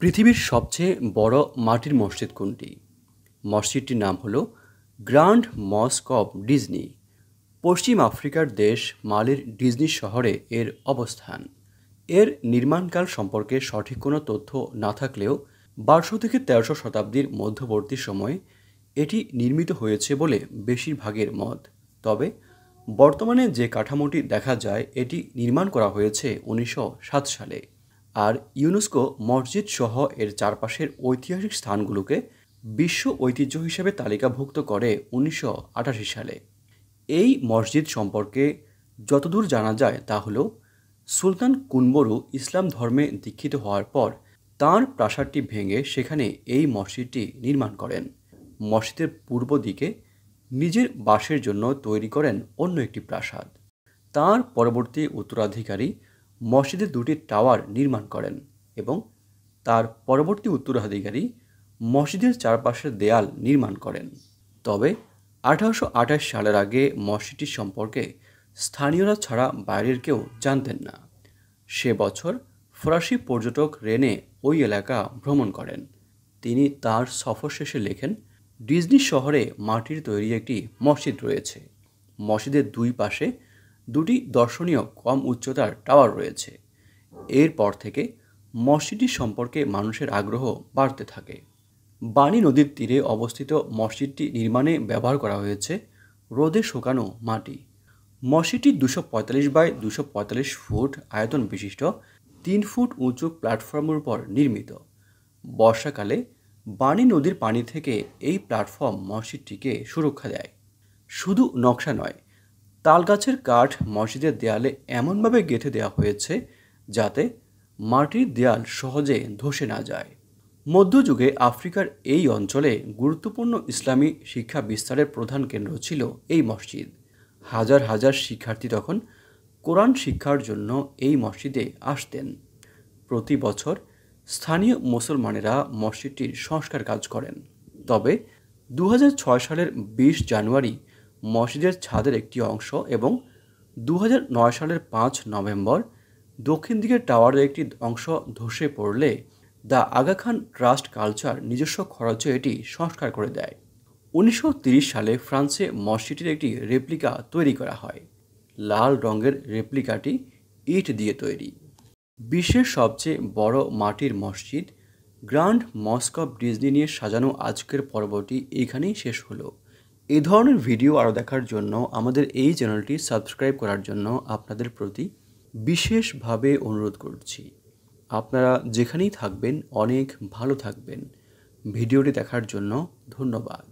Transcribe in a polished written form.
পৃথিবীর সবচেয়ে বড় মাটির মসজিদ কোনটি? মসজিদটির নাম হলো গ্র্যান্ড মস্ক অব ডিজনি। পশ্চিম আফ্রিকার দেশ মালির ডিজনি শহরে এর অবস্থান। এর নির্মাণকাল সম্পর্কে সঠিক কোনো তথ্য না থাকলেও ১২০০ থেকে ১৩০০ শতাব্দীর মধ্যবর্তী সময়ে এটি নির্মিত হয়েছে বলে বেশিরভাগের মত। তবে বর্তমানে যে কাঠামোটি দেখা যায় এটি নির্মাণ করা হয়েছে ১৯০৭ সালে। আর ইউনেস্কো মসজিদ সহ এর চারপাশের ঐতিহাসিক স্থানগুলোকে বিশ্ব ঐতিহ্য হিসেবে তালিকাভুক্ত করে ১৯৮৮ সালে। এই মসজিদ সম্পর্কে যতদূর জানা যায় তা হলো সুলতান কুনবরু ইসলাম ধর্মে দীক্ষিত হওয়ার পর তাঁর প্রাসাদটি ভেঙে সেখানে এই মসজিদটি নির্মাণ করেন। মসজিদের পূর্ব দিকে নিজের বাসের জন্য তৈরি করেন অন্য একটি প্রাসাদ। তাঁর পরবর্তী উত্তরাধিকারী মসজিদের দুটি টাওয়ার নির্মাণ করেন এবং তার পরবর্তী উত্তরাধিকারী মসজিদের চারপাশের দেয়াল নির্মাণ করেন। তবে ১৮২৮ সালের আগে মসজিদটি সম্পর্কে স্থানীয়রা ছাড়া বাইরের কেউ জানতেন না। সে বছর ফরাসি পর্যটক রেনে ওই এলাকা ভ্রমণ করেন। তিনি তার সফর শেষে লেখেন, ডিজনি শহরে মাটির তৈরি একটি মসজিদ রয়েছে। মসজিদের দুই পাশে দুটি দর্শনীয় কম উচ্চতার টাওয়ার রয়েছে। এরপর থেকে মসজিদটি সম্পর্কে মানুষের আগ্রহ বাড়তে থাকে। বানি নদীর তীরে অবস্থিত মসজিদটি নির্মাণে ব্যবহার করা হয়েছে রোদে শুকানো মাটি। মসজিদটি ২৪৫ বাই ২৪৫ ফুট আয়তন বিশিষ্ট ৩ ফুট উঁচু প্ল্যাটফর্মের উপর নির্মিত। বর্ষাকালে বানি নদীর পানি থেকে এই প্ল্যাটফর্ম মসজিদটিকে সুরক্ষা দেয়। শুধু নকশা নয়, তালগাছের কাঠ মসজিদের দেয়ালে এমনভাবে গেঁথে দেওয়া হয়েছে যাতে মাটির দেয়াল সহজে ধসে না যায়। মধ্যযুগে আফ্রিকার এই অঞ্চলে গুরুত্বপূর্ণ ইসলামী শিক্ষা বিস্তারের প্রধান কেন্দ্র ছিল এই মসজিদ। হাজার হাজার শিক্ষার্থী তখন কোরআন শিক্ষার জন্য এই মসজিদে আসতেন। প্রতি বছর স্থানীয় মুসলমানেরা মসজিদটির সংস্কার কাজ করেন। তবে ২০০৬ সালের ২০ জানুয়ারি মসজিদের ছাদের একটি অংশ এবং ২০০৯ সালের ৫ নভেম্বর দক্ষিণ দিকের টাওয়ারের একটি অংশ ধসে পড়লে the Aga Khan trust culture নিজস্ব খরচে এটি সংস্কার করে দেয়। ১৯৩০ সালে ফ্রান্সে মসজিদটির একটি রেপ্লিকা তৈরি করা হয়। লাল রঙের রেপ্লিকাটি ইট দিয়ে তৈরি। বিশ্বের সবচেয়ে বড় মাটির মসজিদ গ্র্যান্ড মস্ক অব ডিজনি নিয়ে সাজানো আজকের পর্বটি এখানেই শেষ হলো। এই ধরনের ভিডিও আরও দেখার জন্য আমাদের এই চ্যানেলটি সাবস্ক্রাইব করার জন্য আপনাদের প্রতি বিশেষভাবে অনুরোধ করছি। আপনারা যেখানেই থাকবেন অনেক ভালো থাকবেন। ভিডিওটি দেখার জন্য ধন্যবাদ।